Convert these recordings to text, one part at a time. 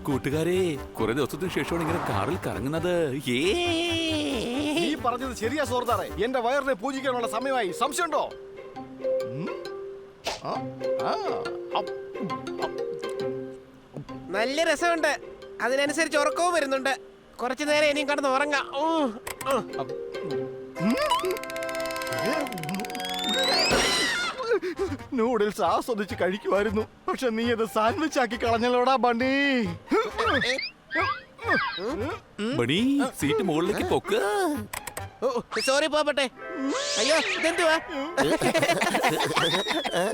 കൂട്ടുകാരെ, കുറെ ദിവസത്തിന് ശേഷമാണ് ഇങ്ങനെ കാറിൽ കറങ്ങുന്നത്. നീ പറഞ്ഞത് ശരിയാ സുഹൃത്താറെ. എന്റെ വയറിനെ പൂജിക്കാനുള്ള സമയമായി. സംശയമുണ്ടോ? നല്ല രസമുണ്ട്. അതിനനുസരിച്ച് ഉറക്കവും വരുന്നുണ്ട്. കുറച്ചു നേരം ഇനിയും കിടന്ന് ഉറങ്ങാം. നൂഡിൽസ് ആസ്വദിച്ച് കഴിക്കുമായിരുന്നു. പക്ഷെ നീ അത് സാൻഡ്വിച്ച് ആക്കി കളഞ്ഞല്ലോടാ ബണ്ണി. ബണി, സീറ്റ് മുകളിലേക്ക് പൊക്ക്. സോറി പോപ്പട്ടെ. അയ്യോ ഇതെന്തുവാ?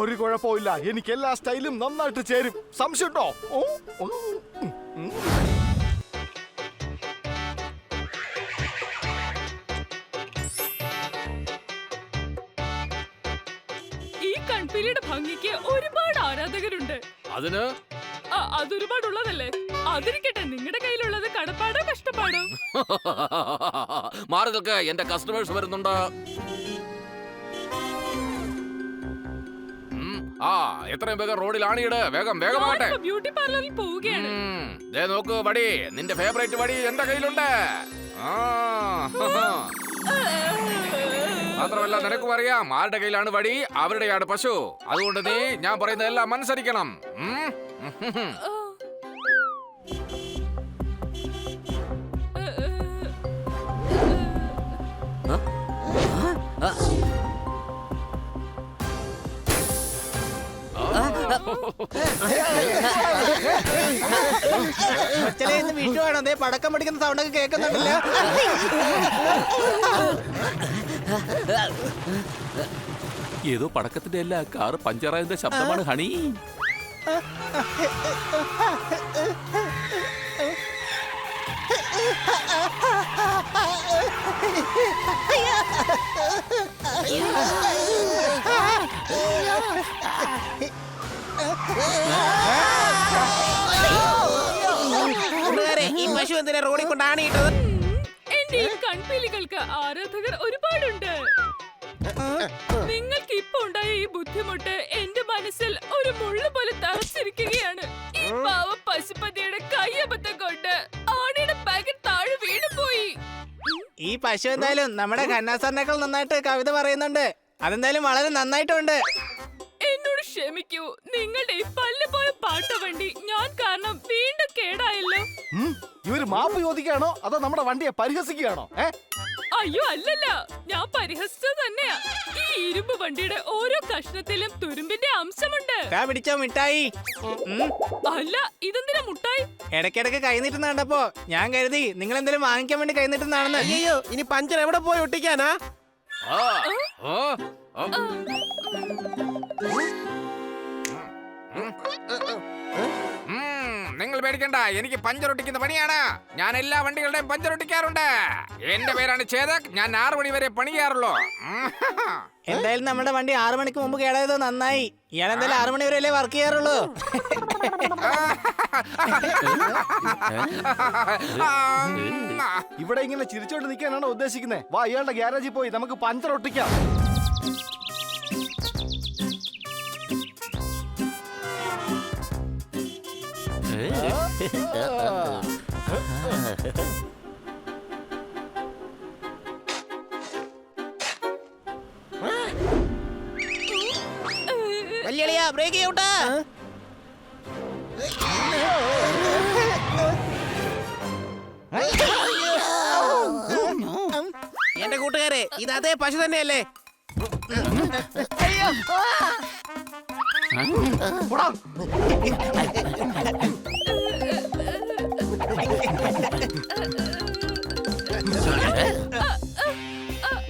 ഒരു കുഴപ്പമില്ല, എനിക്ക് എല്ലാ സ്റ്റൈലും നന്നായിട്ട് ചേരും. സംശയമുണ്ടോ? ഈ കൺപീലിയുടെ ഭംഗിക്ക് ഒരുപാട് ആരാധകരുണ്ട്. അതൊരുപാടുള്ളതല്ലേ? അതിരിക്കട്ടെ, നിങ്ങളുടെ കയ്യിലുള്ളത് കടപ്പാടോ കഷ്ടപ്പാടോ? മാറി നിൽക്ക്, എന്റെ കസ്റ്റമേഴ്സ് വരുന്നുണ്ട്. എത്രയും വേഗം റോഡിൽ ആണിയിട്. വേഗം വേഗമാകട്ടെ. ബ്യൂട്ടി പാർലറിൽ പോവുകയാണ്. ദേ നോക്ക് വടി, നിന്റെ ഫേവറേറ്റ് വടി എന്റെ കയ്യിലുണ്ട്. മാത്രമല്ല നിനക്കും അറിയാം ആരുടെ കയ്യിലാണ് വടി, അവരുടെയാണ് പശു. അതുകൊണ്ട് നീ ഞാൻ പറയുന്നതെല്ലാം അനുസരിക്കണം. വിഷുവാണോ? അതേ പടക്കം പഠിക്കുന്ന സൗണ്ടൊക്കെ കേൾക്കുന്നുണ്ടല്ലോ. ഏതോ പടക്കത്തിന്റെ അല്ല, കാറ് പഞ്ചറായതിന്റെ ശബ്ദമാണ് ഹണി. ഈ പശു എന്തിനാ റോഡിൽ കൊണ്ട് ആണിയിട്ടത്? എന്റെ ഈ കൺപീലികൾക്ക് ആരാധകർ ഒരുപാടുണ്ട്. നിങ്ങൾക്ക് ഇപ്പൊ ഉണ്ടായ ഈ ബുദ്ധിമുട്ട് എന്റെ മനസ്സിൽ ഒരു മുള്ളു പോലെ തറച്ചിരിക്കുകയാണ്. ഈ പാവ പശുപതിയുടെ കയ്യബദ്ധം കൊണ്ട് ആണിയുടെ പാക്കറ്റ് താഴെ വീണു പോയി. ഈ പശു എന്തായാലും നമ്മുടെ ഖന്നാസാറിനേക്കാൾ നന്നായിട്ട് കവിത പറയുന്നുണ്ട്. അതെന്തായാലും വളരെ നന്നായിട്ടുണ്ട്. എന്നോട് ക്ഷമിക്കൂ. നിങ്ങളുടെ ഈ പല്ല് പോയ പാട്ടവണ്ടി ഞാൻ കാരണം വീണ്ടും കേടായല്ലോ. ഇവര് മാപ്പ് ചോദിക്കുകയാണോ അതോ നമ്മുടെ വണ്ടിയെ പരിഹസിക്കുകയാണോ? അയ്യോ അല്ലല്ല, ഞാൻ പരിഹസിച്ചത് തന്നെയാ. ഈ ഇരുമ്പ് വണ്ടിയുടെ ഓരോ കഷ്ണത്തിലും തുരുമ്പിന്റെ അംശമുണ്ട്. പിടിച്ചോ മിഠായി. അല്ല, ഇതെന്തിനാ മുട്ടായി? ഇടയ്ക്കിടയ്ക്ക് കൈ നീട്ടുന്ന കണ്ടപ്പോ ഞാൻ കരുതി നിങ്ങൾ എന്തെങ്കിലും വാങ്ങിക്കാൻ വേണ്ടി കൈ നീട്ടുന്നതാണെന്ന്. അയ്യോ, ഇനി പഞ്ചർ എവിടെ പോയി ഒട്ടിക്കാനാ? നിങ്ങൾ പേടിക്കണ്ട, എനിക്ക് പഞ്ചറൊട്ടിക്കുന്ന പണിയാണ്. ഞാൻ എല്ലാ വണ്ടികളുടെയും പഞ്ചറൊട്ടിക്കാറുണ്ട്. എന്റെ പേരാണ് ചേതക്. ഞാൻ 6 മണി വരെ പണി ചെയ്യാറുള്ളൂ. എന്തായാലും നമ്മുടെ വണ്ടി 6 മണിക്ക് മുമ്പ് കേടായത് നന്നായി. ഇയാൾ എന്തായാലും 6 മണി വരെയല്ലേ വർക്ക് ചെയ്യാറുള്ളൂ. ഇവിടെ ഇങ്ങനെ ചിരിച്ചോണ്ട് നിൽക്കാനാണോ ഉദ്ദേശിക്കുന്നത്? വാ, ഇയാളുടെ ഗ്യാരേജിൽ പോയി നമുക്ക് പഞ്ചർ ഒട്ടിക്കാം. വല്യളിയാ, ബ്രേക്ക് ചെയ്യൂട്ടാ. എന്റെ കൂട്ടുകാരെ, ഇത് അതേ പശു തന്നെയല്ലേ?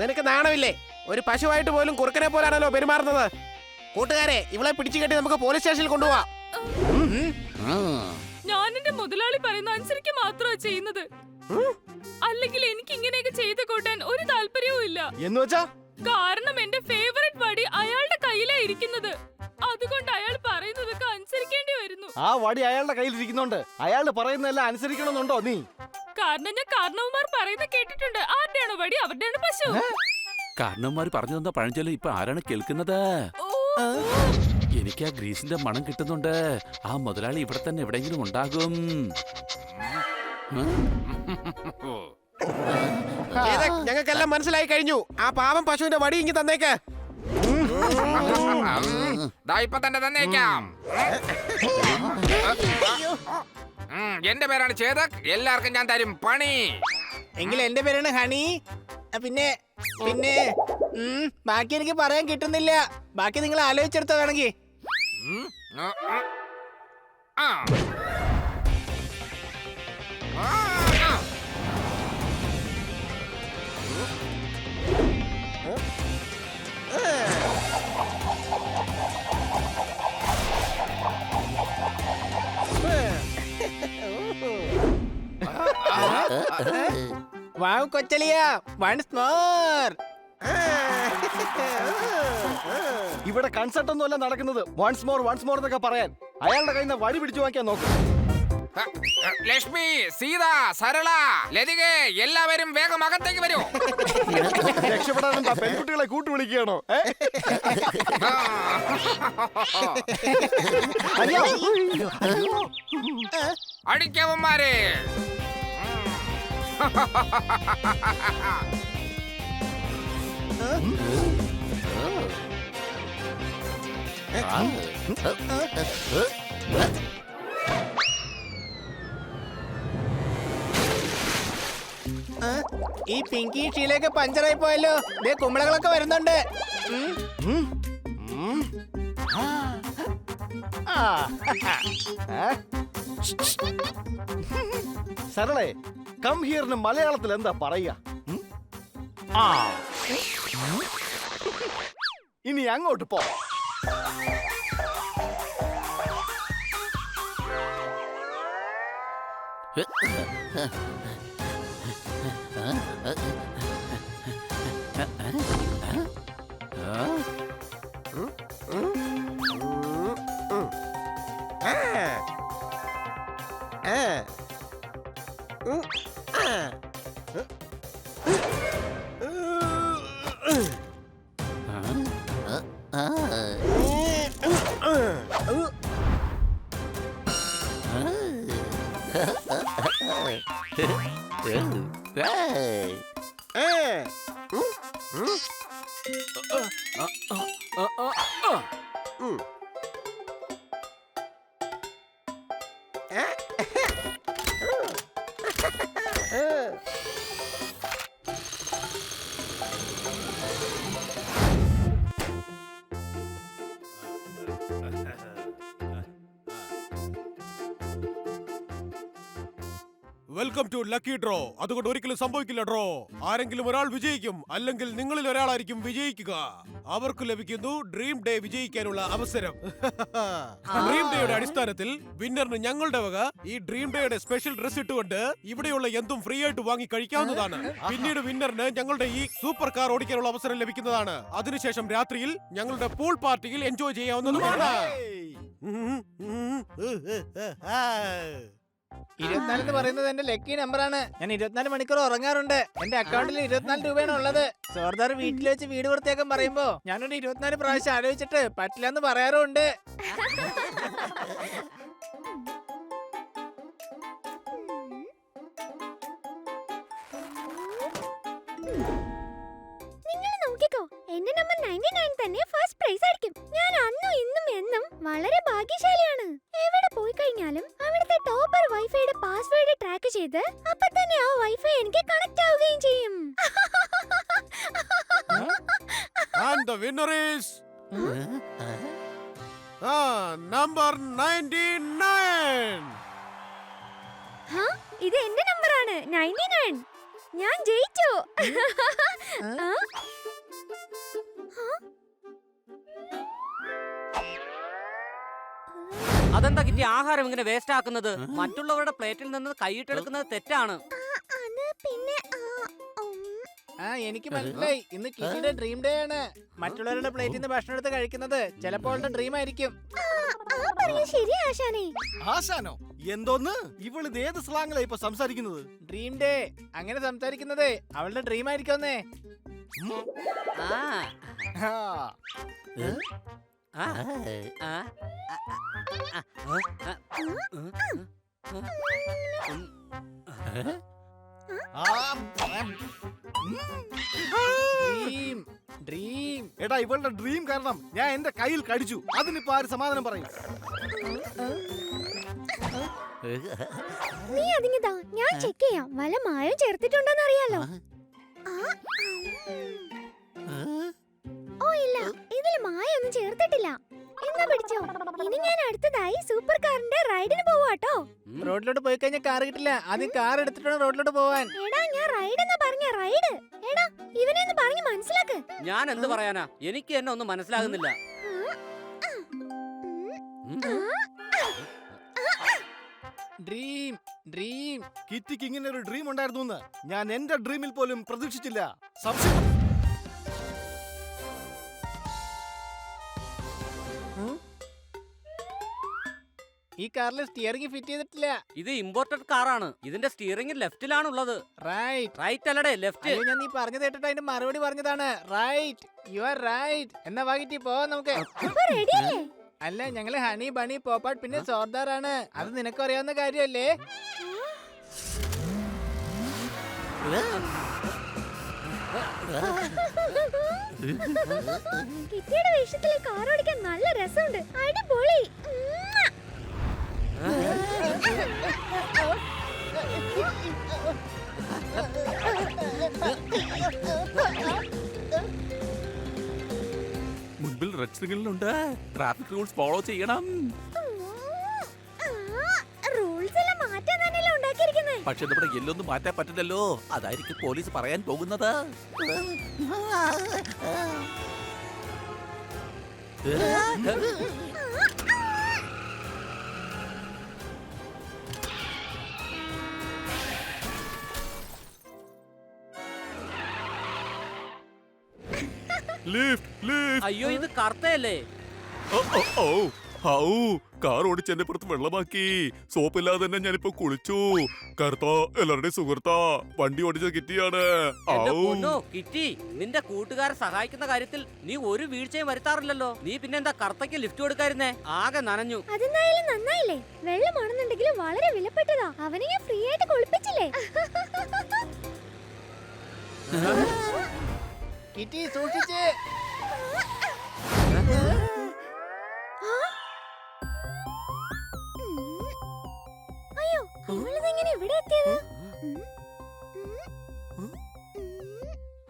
നിനക്ക് നാണമില്ലേ? ഒരു പശുവായിട്ട് പോലും കുറുക്കനെ പോലാണല്ലോ പെരുമാറുന്നത്. കൂട്ടുകാരെ, ഇവളെ പിടിച്ചു കെട്ടി നമുക്ക് പോലീസ് സ്റ്റേഷനിൽ കൊണ്ടുപോവാം. ഞാൻ എന്റെ മുതലാളി പറയുന്ന അനുസരിച്ച് മാത്രമാ ചെയ്യുന്നത്. അല്ലെങ്കിൽ എനിക്ക് ഇങ്ങനെയൊക്കെ ചെയ്തു കൂട്ടാൻ ഒരു താല്പര്യവും ഇല്ല. എന്ന് വെച്ചാ? കാരണം എന്റെ ഫേവറേറ്റ് വടി അയാളുടെ കയ്യിലാ ഇരിക്കുന്നത്. അതുകൊണ്ട് അയാൾ പറയുന്നതൊക്കെ അനുസരിക്കേണ്ടി വരുന്നു. ആ വടി അയാളുടെ കയ്യിൽ ഇരിക്കുന്നുണ്ട്. അയാൾ പറയുന്നതെല്ലാം അനുസരിക്കണമെന്നുണ്ടോ നീ? കാരണം ഞാൻ കാരണവന്മാർ പറയുന്നത് കേട്ടിട്ടുണ്ട്. ആരുടെയാണോ വടി അവരുടെയാണ് പശു. കാരണവന്മാര് പറഞ്ഞു തന്ന പഴഞ്ചൊല്ല് ഇപ്പൊ ആരാണ് കേൾക്കുന്നത്? എനിക്ക് ആ ഗ്രീസിന്റെ മണം കിട്ടുന്നുണ്ട്. ആ മുതലാളി ഇവിടെ തന്നെ എവിടെയെങ്കിലും ഉണ്ടാകും. ഞങ്ങൾക്കെല്ലാം മനസ്സിലായി കഴിഞ്ഞു. ആ പാവം പശുവിന്റെ വടി ഇങ്ങി തന്നേക്ക്. ദാ ഇപ്പൊ തന്നെ തന്നേക്കാം. എന്റെ പേരാണ് ചേതക്. എല്ലാവർക്കും ഞാൻ തരും പണി. എങ്കിൽ എന്റെ പേരാണ് ഹണി. പിന്നെ പിന്നെ ബാക്കി എനിക്ക് പറയാൻ കിട്ടുന്നില്ല. ബാക്കി നിങ്ങൾ ആലോചിച്ചെടുത്തോ വേണമെങ്കിൽ. ആ. വാവ് കൊച്ചലിയ, വൺസ് മോർ. ഇവിടെ കൺസൾട്ട് ഒന്നുമല്ല നടക്കുന്നത്. വൺസ് മോർ എന്നൊക്കെ പറയാൻ അയാളുടെ കയ്യിൽ നിന്ന് വടി പിടിച്ചു വാങ്ങിക്കാൻ നോക്കും. ലക്ഷ്മി, സീത, സരള, ലതിക, എല്ലാവരും വേഗം അകത്തേക്ക് വരൂ. രക്ഷപ്പെടാൻ എന്താ പെൺകുട്ടികളെ കൂട്ടുവിളിക്കുകയാണോ? അടിക്കവന്മാരെ. ഈ പിങ്കി ഷീലൊക്കെ പഞ്ചറായി പോയല്ലോ. ദേ കുമ്പളകളൊക്കെ വരുന്നുണ്ട്. സരളെ, കം ഹിയറിന് മലയാളത്തിൽ എന്താ പറയുക? ഇനി അങ്ങോട്ട് പോ. Welcome to lucky draw. അതുകൊണ്ട് ഒരിക്കലും സംഭവിക്കില്ല ഡ്രോ. ആരെങ്കിലും ഒരാൾ വിജയിക്കും, അല്ലെങ്കിൽ നിങ്ങളിൽ ഒരാളായിരിക്കും വിജയിക്കുക. അവർക്ക് ലഭിക്കുന്നു ഡ്രീം ഡേ വിജയിക്കാനുള്ള അവസരം. ഡ്രീം ഡേയുടെ അടിസ്ഥാനത്തിൽ വിന്നറിന് ഞങ്ങളുടെ വക ഈ ഡ്രീം ഡേയുടെ സ്പെഷ്യൽ ഡ്രസ് ഇട്ടുകൊണ്ട് ഇവിടെയുള്ള എന്തും ഫ്രീ ആയിട്ട് വാങ്ങി കഴിക്കാവുന്നതാണ്. പിന്നീട് വിന്നറിന് ഞങ്ങളുടെ ഈ സൂപ്പർ കാർ ഓടിക്കാനുള്ള അവസരം ലഭിക്കുന്നതാണ്. അതിനുശേഷം രാത്രിയിൽ ഞങ്ങളുടെ പൂൾ പാർട്ടിയിൽ എൻജോയ് ചെയ്യാവുന്നതുമാണ്. 24 എന്ന് പറയുന്നത് എന്റെ ലക്കി നമ്പറാണ്. ഞാൻ 24 മണിക്കൂർ ഉറങ്ങാറുണ്ട്. എന്റെ അക്കൗണ്ടിൽ 24 രൂപയാണ് ഉള്ളത്. സോർദാർ വീട്ടിൽ വെച്ച് വീട് വൃത്തിയാക്കാൻ പറയുമ്പോ ഞാനൊരു 24 പ്രാവശ്യം ആലോചിച്ചിട്ട് പറ്റില്ല എന്ന് പറയാറുണ്ട്. നിങ്ങൾ നോക്കിക്കോ, എന്റെ നമ്പർ 99 തന്നെ ഫസ്റ്റ് പ്രൈസ് ആയിരിക്കും. ഞാൻ അന്നും ഇന്നും എന്നും വളരെ ഭാഗ്യശാലിയാണ്. എവിടെ പോയി കഴിഞ്ഞാലും അവിടുത്തെ ടോപ്പർ വൈഫൈയുടെ പാസ്വേഡ് ട്രാക്ക് ചെയ്ത് അപ്പൊ തന്നെ ആ വൈഫൈ എനിക്ക് കണക്ട് ആവുകയും ചെയ്യും. And the winner is number 99. ഇത് എന്റെ നമ്പറാണ് 99. ഞാൻ ജയിച്ചു. അതെന്താ കിട്ടി ആഹാരം ഇങ്ങനെ വേസ്റ്റ് ആക്കുന്നത്? മറ്റുള്ളവരുടെ പ്ലേറ്റിൽ നിന്ന് കൈയിട്ടെടുക്കുന്നത് തെറ്റാണ്. പിന്നെ എനിക്ക് മനസ്സിലായി. ഇന്ന് കിറ്റിയുടെ ഡ്രീം ഡേ ആണ്. മറ്റുള്ളവരുടെ പ്ലേറ്റിൽ നിന്ന് ഭക്ഷണം എടുത്ത് കഴിക്കുന്നത് ചിലപ്പോൾ അവളുടെ ഡ്രീം ആയിരിക്കും. ശരി ആശാനേ. ആശാനോ? എന്തോന്ന്? ഇവളിത് ഏത് സ്ലാങ്ങിലാ ഇപ്പൊ സംസാരിക്കുന്നത്? ഡ്രീം ഡേ അങ്ങനെ സംസാരിക്കുന്നത് അവളുടെ ഡ്രീം ആയിരിക്കുമെന്നേ. ആ, ആ, ആ, ആ, ഡ്രീം ഡ്രീം എടാ ഇവളുടെ ഡ്രീം കാരണം ഞാൻ എന്റെ കയ്യിൽ കടിച്ചു. അതിനിപ്പോ ആര് സമാധാനം പറയും? നീ അതിങ്ങതാ, ഞാൻ ചെക്ക് ചെയ്യാം. വല്ല മായം ചേർത്തിട്ടുണ്ടോന്ന് അറിയാലോ. ഓ ഇല്ല, ഇതിൽ മായൊന്നും ചേർത്തിട്ടില്ല. എന്നാ പിടിച്ചോ. ഇനി ഞാൻ അടുത്തതായി സൂപ്പർ കാറിന്റെ റൈഡിന് പോവാട്ടോ. റോഡിലോട്ട് പോയി കഴിഞ്ഞാൽ കാർ കിട്ടില്ല. ആദ്യം കാർ എടുത്തിട്ടാണ് റോഡിലോട്ട് പോവാൻ. എടാ ഞാൻ റൈഡ് എന്നാ പറഞ്ഞ റൈഡ്. എടാ ഇവനെ ഒന്ന് പറഞ്ഞു മനസ്സിലാക്ക്. ഞാൻ എന്ത് പറയാനാ, എനിക്ക് എന്നെ ഒന്നും മനസ്സിലാകുന്നില്ല. Dream dream. കിറ്റിക്ക് ഇങ്ങനെ ഒരു ഡ്രീം ഉണ്ടായിരുന്നു എന്ന് ഞാൻ എന്റെ ഡ്രീമിൽ പോലും പ്രതീക്ഷിച്ചില്ല. സംശയം ഈ കാറിൽ സ്റ്റിയറിംഗ് ഫിറ്റ് ചെയ്തിട്ടില്ല. ഇത് ഇമ്പോർട്ടഡ് കാറാണ്. ഇതിന്റെ സ്റ്റിയറിംഗ് ലെഫ്റ്റിലാണുള്ളത്. റൈറ്റ്. റൈറ്റ് അല്ലടേ, ലെഫ്റ്റ്. അയ്യോ, ഞാൻ നീ പറഞ്ഞു കേട്ടിട്ട് അതിന്റെ മറുപടി പറഞ്ഞതാണ്. Right, you are right. എന്നാ വാങ്ങിട്ട് പോവാം നമുക്ക്. അപ്പൊ റെഡിയല്ലേ? അല്ല, ഞങ്ങള് ഹണി ബണി പോപ്പാട്ട് പിന്നെ സോർദാറാണ്. അത് നിനക്ക് അറിയാവുന്ന കാര്യമല്ലേ? കിറ്റിയുടെ വേഷത്തിൽ കാർ ഓടിക്കാൻ നല്ല രസമുണ്ട്. അടിപൊളി. മുൻപിൽ റെഡ് സിഗ്നലുണ്ട്. ട്രാഫിക് റൂൾസ് ഫോളോ ചെയ്യണം. റൂൾസ് എല്ലാം മാറ്റാൻ തന്നെയല്ലേ ഉണ്ടാക്കിയിരിക്കുന്നത്. പക്ഷെ നമ്മുടെ എല്ലൊന്നും മാറ്റാൻ പറ്റില്ലല്ലോ. അതായിരിക്കും പോലീസ് പറയാൻ പോകുന്നത്. Lift, lift. അയ്യോ, ഇത് കറുത്തയല്ലേ? ഓ, ഓ, ഓ. ഹൗ, കാർ ഓടിച്ച് എന്റെ പുറത്ത് വെള്ളമാക്കി. സോപ്പില്ലാതെ തന്നെ ഞാനിപ്പോ കുളിച്ചു. കറുത്ത എല്ലാവരുടെയും സുഹൃത്താ. വണ്ടി ഓടിച്ച കിറ്റിയാണ്. എന്റെ ഔ. പൊന്നോ കിറ്റി, നിന്റെ കൂട്ടുകാരെ സഹായിക്കുന്ന കാര്യത്തിൽ നീ ഒരു വീഴ്ചയും വരുത്താറില്ലല്ലോ. നീ പിന്നെന്താ കറുത്തയ്ക്ക് ലിഫ്റ്റ് കൊടുക്കായിരുന്നേ? ആകെ നനഞ്ഞു. അതെന്തായാലും നന്നായില്ലേ. വെള്ളമാണെന്നുണ്ടെങ്കിലും വളരെ വിലപ്പെട്ടതാ. അവനെ ഞാൻ ഫ്രീ ആയിട്ട് കുളിപ്പിച്ചില്ലേ. കിറ്റി സൂക്ഷിച്ച്. അയ്യോ, ഇവളിതെങ്ങനെ ഇവിടെ എത്തിയത്?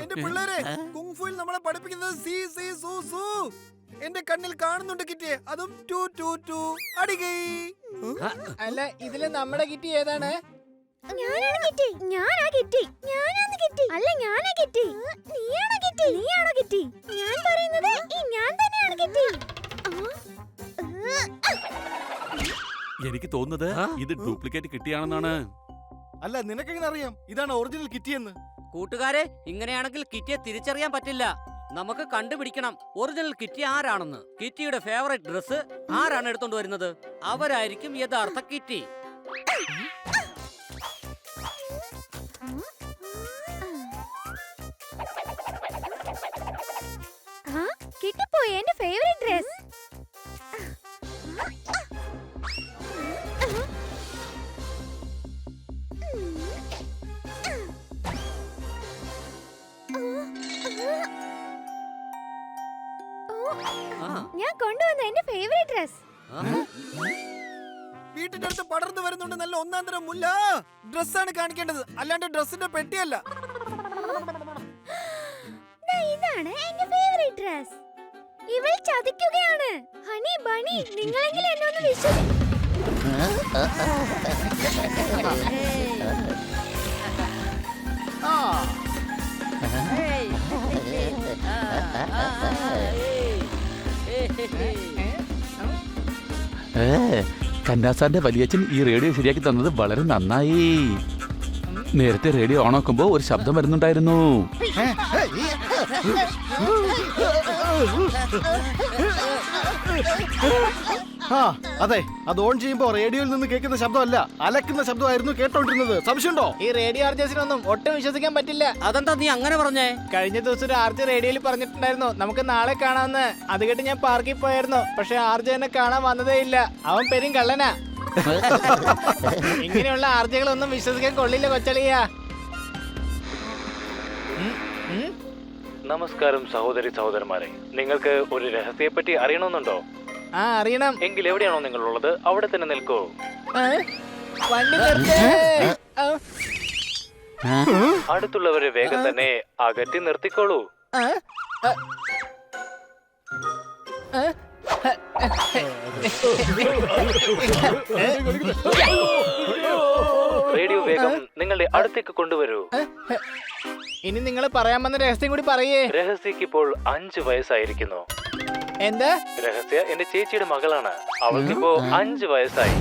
എന്റെ പിള്ളേരെ, കുങ്ഫുയിൽ നമ്മളെ പഠിപ്പിക്കുന്നത് സി സി സു സു. എന്റെ കണ്ണിൽ കാണുന്നുണ്ട് കിറ്റിയെ. അതും 2 2 2 അടികൈ. അല്ല, ഇതില് നമ്മുടെ കിറ്റി ഏതാണ്? ഞാനാണ് കിറ്റി. ഞാനാ കിറ്റി. ഞാനാണ് കിറ്റി. അല്ല ഞാനാ കിറ്റി. നീയാണോ കിറ്റി? നീയാണോ കിറ്റി? ഞാൻ പറയുന്നത് ഈ ഞാൻ തന്നെയാണ് കിറ്റി. എനിക്ക് തോന്നുന്നത് ഇത് ഡ്യൂപ്ലിക്കേറ്റ് കിറ്റിയാണെന്നാണ്. അല്ല, നിനക്കെങ്ങനെ അറിയാം ഇതാണ് ഒറിജിനൽ കിറ്റിയെന്ന്? കൂട്ടുകാരെ, ഇങ്ങനെയാണെങ്കിൽ കിറ്റിയെ തിരിച്ചറിയാൻ പറ്റില്ല. നമുക്ക് കണ്ടുപിടിക്കണം ഒറിജിനൽ കിറ്റി ആരാണെന്ന്. കിറ്റിയുടെ ഫേവറേറ്റ് ഡ്രസ് ആരാണ് എടുത്തോണ്ട് വരുന്നത്? അവരായിരിക്കും യഥാർത്ഥ കിറ്റി. കിട്ടിപ്പോയി എന്റെ ഫേവറേറ്റ് ഡ്രസ്. ഞാൻ കൊണ്ടുവന്ന എന്റെ ഫേവറേറ്റ് ഡ്രസ്. വീട്ടിന്റെ അടുത്ത് പടർന്നു വരുന്നുണ്ട് നല്ല ഒന്നാം തരം മുല്ല. ഡ്രസ്സാണ് കാണിക്കേണ്ടത്, അല്ലാണ്ട് ഡ്രസ്സിന്റെ പെട്ടിയല്ല. ഇതാണ് എന്റെ ഫേവറേറ്റ് ഡ്രസ്. ഇവൾ ചതിക്കുകയാണ്. ഹണി ബണി, നിങ്ങളെങ്കിലും എന്നെ ഒന്ന് വിശ്വസിക്കും. കന്നാസാറിന്റെ വലിയച്ഛൻ ഈ റേഡിയോ ശരിയാക്കി തന്നത് വളരെ നന്നായി. നേരത്തെ റേഡിയോ ഓൺ ആക്കുമ്പോ ഒരു ശബ്ദം വരുന്നുണ്ടായിരുന്നു. ആ അതെ, അത് ഓൺ ചെയ്യുമ്പോ റേഡിയോയിൽ നിന്ന് കേൾക്കുന്ന ശബ്ദമല്ല, അലക്കുന്ന ശബ്ദമായിരുന്നു കേട്ടോണ്ടിരുന്നത്. സംശയമുണ്ടോ? ഈ റേഡിയോ ആർജേഴ്സിനൊന്നും ഒട്ടും വിശ്വസിക്കാൻ പറ്റില്ല. അതെന്താ നീ അങ്ങനെ പറഞ്ഞേ? കഴിഞ്ഞ ദിവസം ഒരു ആർജ് റേഡിയോയിൽ പറഞ്ഞിട്ടുണ്ടായിരുന്നു നമുക്ക് നാളെ കാണാമെന്ന്. അത് കേട്ട് ഞാൻ പാർക്കിൽ പോയായിരുന്നു. പക്ഷെ ആർജ് എന്നെ കാണാൻ വന്നതേ ഇല്ല. അവൻ പെരും കള്ളനാ. ഇങ്ങനെയുള്ള ആർജകളൊന്നും വിശ്വസിക്കാൻ കൊള്ളില്ല കൊച്ചളിയാ. നമസ്കാരം സഹോദരി സഹോദരന്മാരെ, നിങ്ങൾക്ക് ഒരു രഹസ്യത്തെപ്പറ്റി അറിയണമെന്നുണ്ടോ? ആ അറിയണം. എങ്കിൽ എവിടെയാണോ നിങ്ങളുള്ളത് അവിടെ തന്നെ നിൽക്കൂ. വണ്ടി നിർത്തേ. അടുത്തുള്ളവരെ വേഗം തന്നെ അകറ്റി നിർത്തിക്കോളൂ. റേഡിയോ വേഗം നിങ്ങളുടെ അടുത്തേക്ക് കൊണ്ടുവരൂ. ഇനി നിങ്ങൾ പറയാൻ വന്ന രഹസ്യം കൂടി പറയേ. രഹസ്യക്ക് ഇപ്പോൾ 5 വയസ്സായിരിക്കുന്നു. എന്താ? രഹസ്യ എന്റെ ചേച്ചിയുടെ മകളാണ്. അവൾക്കിപ്പോ 5 വയസ്സായി.